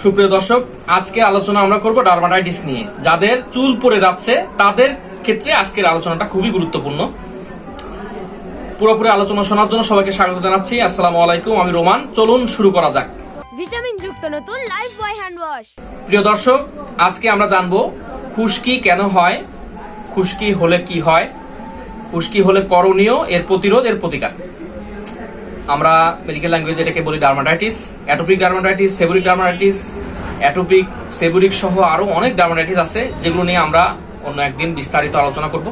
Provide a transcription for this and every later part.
সুপ্রিয় দর্শক, আজকে আলোচনা আমরা করব ডার্মাটাইটিস নিয়ে। যাদের চুল পড়ে যাচ্ছে তাদের ক্ষেত্রে আজকের আলোচনাটা খুবই গুরুত্বপূর্ণ। পুরোপুরি আলোচনা শোনার জন্য সবাইকে স্বাগত জানাচ্ছি। আসসালামু আলাইকুম, আমি রোমান। চলুন শুরু করা যাক। ভিটামিন যুক্ত নতুন লাইফ বয় হ্যান্ড ওয়াশ। প্রিয় দর্শক, আজকে আমরা জানবো খুশকি কেন হয়, খুশকি হলে কি হয়, খুশকি হলে করণীয়, এর প্রতিরোধ, এর প্রতিকার। আমরা মেডিকেল ল্যাঙ্গুয়েজ এটাকে বলি dermatitis, atopic dermatitis, seborrhoeic dermatitis, atopic, seborrhoeic সহ আরো অনেক ডার্মাটাইটিস আছে, যেগুলো নিয়ে আমরা অন্য একদিন বিস্তারিত আলোচনা করব।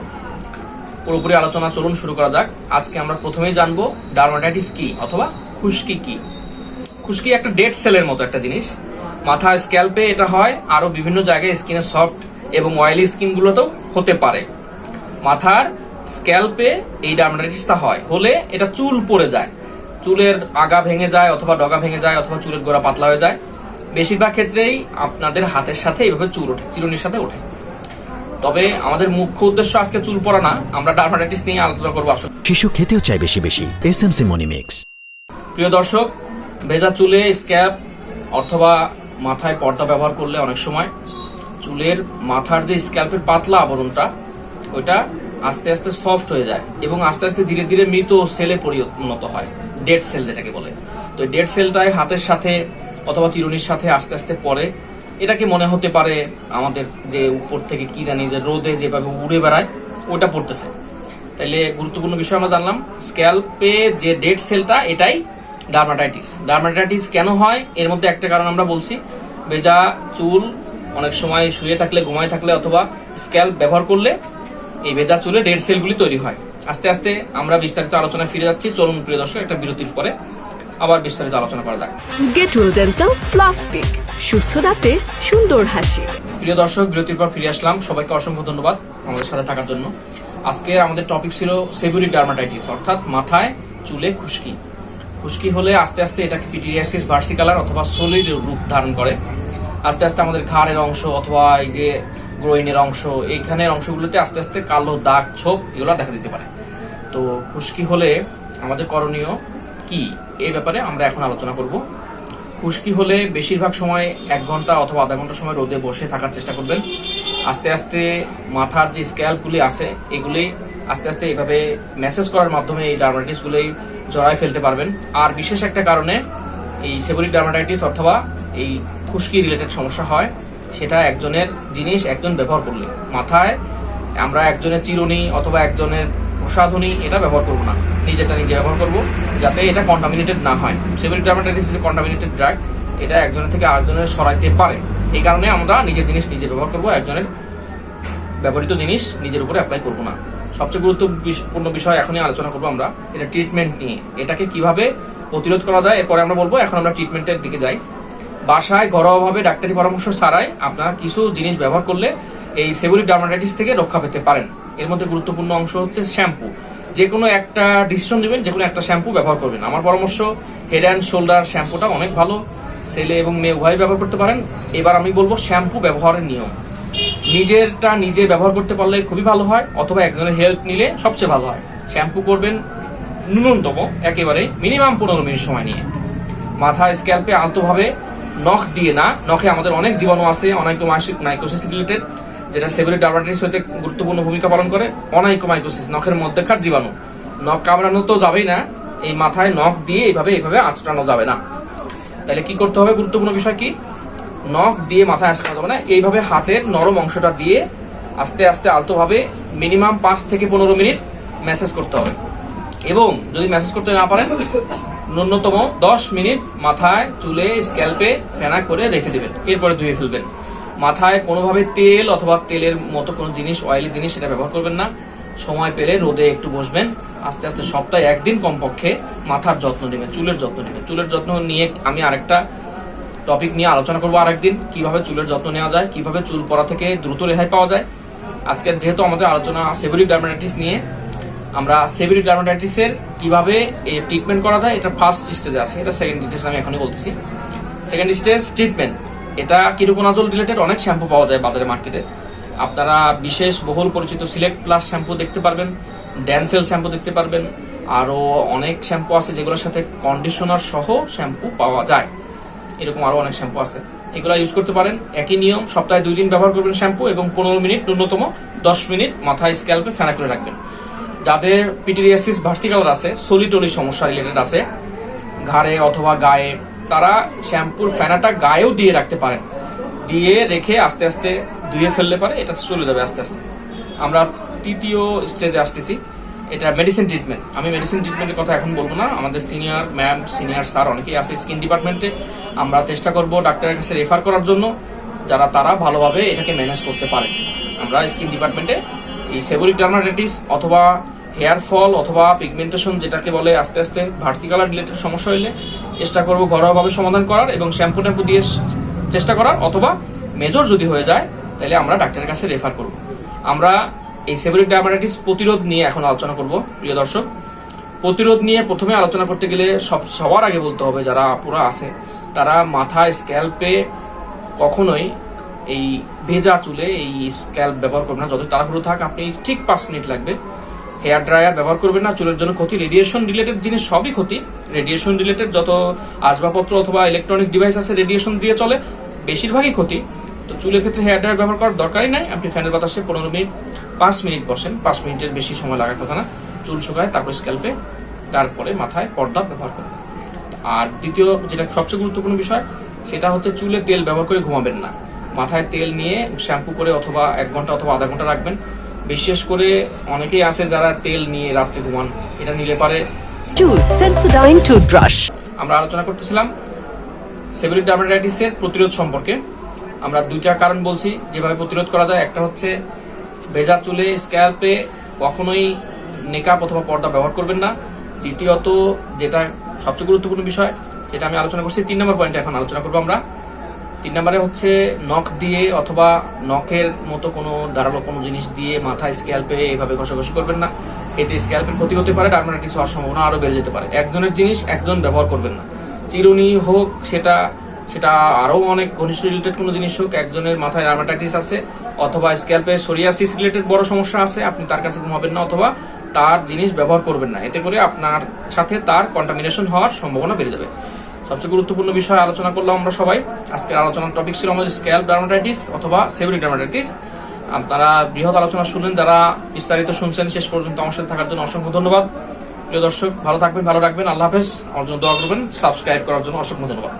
পুরোপুরি আলোচনা চলুন শুরু করা যাক। আজকে আমরা প্রথমেই জানবো ডার্মাটাইটিস কি অথবা খুশকি কি। খুশকি একটা ডেড সেলের মতো একটা জিনিস। মাথার স্ক্যাল্পে এটা হয়, আরো বিভিন্ন জায়গায় স্কিনের সফট এবং অয়েলি স্কিন গুলোতেও হতে পারে। মাথার স্ক্যাল্পে এই ডার্মাটাইটিসটা হয়, হলে এটা চুল পড়ে যায়, চুলের আগা ভেঙে যায় অথবা ডগা ভেঙে যায় অথবা চুলের গোড়া পাতলা হয়ে যায়। বেশিরভাগ ক্ষেত্রেই আপনাদের হাতের সাথে এইভাবে চুল ওঠে, চিরুনির সাথে ওঠে। তবে আমাদের মুখ্য উদ্দেশ্য আজকে চুল পড়া না, আমরা ডার্মাটাইটিস নিয়ে আলোচনা করবো। আসলে শিশু খেতেও চায় বেশি বেশি এসএমসি মনিমিক্স। প্রিয় দর্শক, ভেজা চুলে স্ক্যাপ অথবা মাথায় পর্দা ব্যবহার করলে অনেক সময় চুলের মাথার যে স্ক্যাল্পের পাতলা আবরণটা, ওইটা আস্তে আস্তে সফট হয়ে যায় এবং আস্তে আস্তে ধীরে ধীরে মৃত সেলে পরিণত হয়, ডেড সেল যেটাকে বলে। তো ডেড সেলটাই হাতের সাথে অথবা চিরুনির সাথে আস্তে আস্তে পড়ে। এটাকে মনে হতে পারে আমাদের যে উপর থেকে কি জানি যে রোদে যেভাবে উড়ে বেড়ায় ওটা পড়তেছে। তাইলে গুরুত্বপূর্ণ বিষয় আমরা জানলাম, স্ক্যাল্পে যে ডেড সেলটা, এটাই ডার্মাটাইটিস। ডার্মাটাইটিস কেন হয়, এর মধ্যে একটা কারণ আমরা বলছি, ভেজা চুল অনেক সময় শুয়ে থাকলে, ঘুমায় থাকলে অথবা স্ক্যাল্প ব্যবহার করলে এই ভেজা চুলে ডেড সেলগুলি তৈরি হয়। আস্তে আস্তে আমরা বিস্তারিত আলোচনায় ফিরে যাচ্ছি। চলুন প্রিয় দর্শক, একটা বিরতির পরে আবার বিস্তারিত আলোচনা করা যাক। Get well dental plus peak, সুস্থ দাঁতে সুন্দর হাসি। প্রিয় দর্শক, বিরতির পর ফিরে আসলাম। সবাইকে অসংখ্য ধন্যবাদ আমাদের সাথে থাকার জন্য। আজকে আমাদের টপিক ছিল সেবোরিক ডার্মাটাইটিস, অর্থাৎ মাথায় চুলে খুশকি। খুশকি হলে আস্তে আস্তে এটাকে পিটিরিয়াসিস ভার্সিকালার অথবা সলিড রূপ ধারণ করে। আস্তে আস্তে আমাদের ঘাড়ের অংশ অথবা এই যে গ্রোইনের অংশ, এইখানের অংশগুলোতে আস্তে আস্তে কালো দাগ, ছোপ এগুলো দেখা দিতে পারে। তো খুশকি হলে আমাদের করণীয় কি, এই ব্যাপারে আমরা এখন আলোচনা করব। খুশকি হলে বেশিরভাগ সময় 1 ঘন্টা অথবা আধা ঘন্টা সময় রোদে বসে থাকার চেষ্টা করবেন। আস্তে আস্তে মাথার যে স্ক্যাল্পগুলি আছে এগুলি আস্তে আস্তে এইভাবে ম্যাসেজ করার মাধ্যমে এই ডার্মাটাইটিসগুলি জড়ায় ফেলতে পারবেন। আর বিশেষ একটা কারণে এই সেবোরিক ডার্মাটাইটিস অথবা এই খুশকি রিলেটেড সমস্যা হয়, সেটা একজনের জিনিস একজন ব্যবহার করলে। মাথায় আমরা একজনের চিরুনি অথবা একজনের প্রসাধনী এটা ব্যবহার করবো না, নিজেটা নিজে ব্যবহার করবো, যাতে এটা কন্টামিনেটেড না হয়। সেবোরিক ডার্মাটাইটিস যে কন্টামিনেটেড ড্রাগ, এটা একজনের থেকে আরেকজনের সরাইতে পারে। এই কারণে আমরা নিজের জিনিস নিজে ব্যবহার করবো, একজনের ব্যবহৃত জিনিস নিজের উপরে অ্যাপ্লাই করবো না। সবচেয়ে গুরুত্বপূর্ণ বিষয় এখনই আলোচনা করবো আমরা, এটা ট্রিটমেন্ট নিয়ে। এটাকে কিভাবে প্রতিরোধ করা যায় এরপরে আমরা বলবো। এখন আমরা ট্রিটমেন্টের দিকে যাই। বাসায় ঘরোয়াভাবে ডাক্তারি পরামর্শ ছাড়াই আপনারা কিছু জিনিস ব্যবহার করলে এই সেবোরিক ডার্মাটাইটিস থেকে রক্ষা পেতে পারেন। এর মধ্যে গুরুত্বপূর্ণ অংশ হচ্ছে শ্যাম্পু। যে কোনো একটা ডিসিশন নেবেন, যে কোনো একটা শ্যাম্পু ব্যবহার করবেন। আমার পরামর্শ, হেড অ্যান্ড শোল্ডার শ্যাম্পুটা অনেক ভালো, ছেলে এবং মেয়ে উভয় ব্যবহার করতে পারেন। এবার আমি বলবো শ্যাম্পু ব্যবহারের নিয়ম। নিজেরটা নিজে ব্যবহার করতে পারলে খুবই ভালো হয়, অথবা একজনের হেল্প নিলে সবচেয়ে ভালো হয়। শ্যাম্পু করবেন ন্যূনতম একেবারে মিনিমাম 15 মিনিট সময় নিয়ে। মাথার স্ক্যাল্পে আলতোভাবে, নখ দিয়ে না। নখে আমাদের অনেক জীবাণু আছে, অনাইকোমাইকোসিস রিলেটেড, যেটা সেবোরিক ডার্মাটাইটিস হতে গুরুত্বপূর্ণ ভূমিকা পালন করে। অনাইকোমাইকোসিস, নখের মধ্যেকার জীবাণু। নখ কামড়ানো তো যাবেই না, এই মাথায় নখ দিয়ে এইভাবে আঁচড়ানো যাবে না। তাহলে কি করতে হবে, গুরুত্বপূর্ণ বিষয় কি, নখ দিয়ে মাথায় আঁচড়ানো যাবে না, এইভাবে হাতের নরম অংশটা দিয়ে আস্তে আস্তে আলতোভাবে মিনিমাম 5 থেকে 15 মিনিট ম্যাসেজ করতে হবে। এবং যদি ম্যাসেজ করতে না পারেন, ন্যূনতম 10 মিনিট মাথায় চুলে স্ক্যাল্পে ফেনা করে রেখে দেবেন, এরপরে ধুয়ে ফেলবেন। মাথায় কোনোভাবে তেল অথবা তেলের মতো কোনো জিনিস, অয়েলি জিনিস, সেটা ব্যবহার করবেন না। সময় পেলে রোদে একটু বসবেন। আস্তে আস্তে সপ্তাহে 1 দিন কমপক্ষে মাথার যত্ন নেবেন, চুলের যত্ন নেবেন। চুলের যত্ন নিয়ে আমি আরেকটা টপিক নিয়ে আলোচনা করবো আরেকদিন, কিভাবে চুলের যত্ন নেওয়া যায়, কিভাবে চুল পড়া থেকে দ্রুত রেহাই পাওয়া যায়। আজকে যেহেতু আমাদের আলোচনা সেবোরিক ডার্মাটাইটিস নিয়ে, আমরা সেবোরিক ডার্মাটাইটিসের কিভাবে ট্রিটমেন্ট করা যায় এটা ফার্স্ট স্টেজে আছে, এটা সেকেন্ড স্টেজ আমি এখনই বলতেছি। সেকেন্ড স্টেজ ট্রিটমেন্ট, এটা কিরোকোনাজল রিলেটেড অনেক শ্যাম্পু পাওয়া যায় বাজারে, মার্কেটে। আপনারা বিশেষ বহুল পরিচিত সিলেক্ট প্লাস শ্যাম্পু দেখতে পারবেন, ড্যান্সেল শ্যাম্পু দেখতে পারবেন, আরো অনেক শ্যাম্পু আছে যেগুলোর সাথে কন্ডিশনার সহ শ্যাম্পু পাওয়া যায়। এরকম আরো অনেক শ্যাম্পু আছে। এগুলো ইউজ করতে পারেন। একই নিয়ম, সপ্তাহে 2 দিন ব্যবহার করবেন শ্যাম্পু এবং 15 মিনিট, ন্যূনতম 10 মিনিট মাথায় স্ক্যাল্পে ফেনা করে রাখবেন। যাদের পিটিরিয়াসিস ভার্সিকালার আছে, সলিটরি সমস্যা রিলেটেড আছে ঘাড়ে অথবা গায়ে, তারা শ্যাম্পুর ফেনাটা গায়েও দিয়ে রাখতে পারেন। দিয়ে রেখে আস্তে আস্তে ধুয়ে ফেললে পারে এটা চলে যাবে আস্তে আস্তে। আমরা তৃতীয় স্টেজে আসতেছি, এটা মেডিসিন ট্রিটমেন্ট। আমি মেডিসিন ট্রিটমেন্টের কথা এখন বলবো না, আমাদের সিনিয়র ম্যাম, সিনিয়র স্যার অনেকেই আছে স্কিন ডিপার্টমেন্টে। আমরা চেষ্টা করব ডাক্তারের কাছে রেফার করার জন্য, তারা ভালোভাবে এটাকে ম্যানেজ করতে পারে। আমরা স্কিন ডিপার্টমেন্টে এই সেবোরিক ডার্মাটাইটিস অথবা হেয়ার ফল অথবা পিগমেন্টেশন যেটাকে বলে, আস্তে আস্তে ভার্সিকালার রিলেটেড সমস্যা হইলে চেষ্টা করব ঘরোয়াভাবে সমাধান করার এবং শ্যাম্পু ট্যাম্পু দিয়ে চেষ্টা করার, অথবা মেজর যদি হয়ে যায় তাহলে আমরা ডাক্তারের কাছে রেফার করব। আমরা এই সেবোরিক ডার্মাটাইটিস প্রতিরোধ নিয়ে এখন আলোচনা করব। প্রিয় দর্শক, প্রতিরোধ নিয়ে প্রথমে আলোচনা করতে গেলে সবার আগে বলতে হবে, যারা আপুরা আছে তারা মাথায় স্ক্যাল্পে কখনোই এই ভেজা চুলে এই স্ক্যাল্প ব্যবহার করবেন না। যত তাড়াহুড়ো থাক, আপনি ঠিক 5 মিনিট লাগবে। হেয়ার ড্রায়ার ব্যবহার করবেন না, চুলের জন্য ক্ষতি। রেডিয়েশন রিলেটেড জিনিস সবই ক্ষতি। রেডিয়েশন রিলেটেড যত আসবাবপত্র অথবা ইলেকট্রনিক ডিভাইস আছে রেডিয়েশন দিয়ে চলে, বেশিরভাগই ক্ষতি। তো চুলের ক্ষেত্রে হেয়ার ড্রায়ার ব্যবহার করার দরকারই নাই। আপনি ফ্যানের বাতাসে 15 মিনিট 5 মিনিট বসেন, 5 মিনিটের বেশি সময় লাগার কথা না। চুল শুকায়, তারপর স্ক্যাল্পে, তারপরে মাথায় পর্দা ব্যবহার করুন। আর দ্বিতীয় যেটা সবচেয়ে গুরুত্বপূর্ণ বিষয়, সেটা হচ্ছে চুলে তেল ব্যবহার করে ঘুমাবেন না। মাথায় তেল নিয়ে শ্যাম্পু করে অথবা 1 ঘন্টা অথবা আধা ঘন্টা রাখবেন। বিশেষ করে অনেকেই আছে যারা তেল নিয়ে রাত্রে ঘুমান, এটা নিলে পারে। Choose Sensodyne toothbrush. আমরা আলোচনা করতেছিলাম সেবোরিক ডার্মাটাইটিসের প্রতিরোধ সম্পর্কে। আমরা 2টা কারণ বলছি যেভাবে প্রতিরোধ করা যায়। একটা হচ্ছে ভেজা চুলে স্ক্যাল্পে কখনোই মেকআপ অথবা পর্দা ব্যবহার করবেন না। দ্বিতীয়ত, যেটা সবচেয়ে গুরুত্বপূর্ণ বিষয়, যেটা আমি আলোচনা করছি 3 নম্বর পয়েন্টে এখন আলোচনা করবো আমরা। 3 নম্বরে হচ্ছে নখ দিয়ে অথবা নখের মতো কোনো ধারালো কোনো জিনিস দিয়ে মাথায় স্ক্যাল্পে এভাবে ঘষাঘষি করবেন না। এতে স্ক্যাল্পের ক্ষতি হতে পারে, ডার্মাটাইটিস হওয়ার সম্ভাবনা আরো বেড়ে যেতে পারে। একজনের জিনিস একজন ব্যবহার করবেন না। চিরুনি হোক, সেটা আরো অনেক ঘনিষ্ঠ রিলেটেড কোনো জিনিস হোক, একজনের মাথায় ডার্মাটাইটিস আছে অথবা স্ক্যাল্পে সোরিয়াসিস রিলেটেড বড় সমস্যা আছে, আপনি তার কাছে ঘুমাবেন না অথবা তার জিনিস ব্যবহার করবেন না। এতে করে আপনার সাথে তার কন্টামিনেশন হওয়ার সম্ভাবনা বেড়ে যাবে। সবচেয়ে গুরুত্বপূর্ণ বিষয় আলোচনা করলাম আমরা সবাই। আজকের আলোচনার টপিক ছিল আমাদের স্ক্যাল্প ডার্মাটাইটিস অথবা সেবোরিক ডার্মাটাইটিস। আপনারা বৃহৎ আলোচনা শুনলেন, যারা বিস্তারিত শুনছেন শেষ পর্যন্ত আমার সাথে থাকার জন্য অসংখ্য ধন্যবাদ। প্রিয় দর্শক, ভালো থাকবেন, ভালো রাখবেন। আল্লাহ হাফেজ। আমার জন্য দোয়া করবেন, সাবস্ক্রাইব করার জন্য অসংখ্য ধন্যবাদ।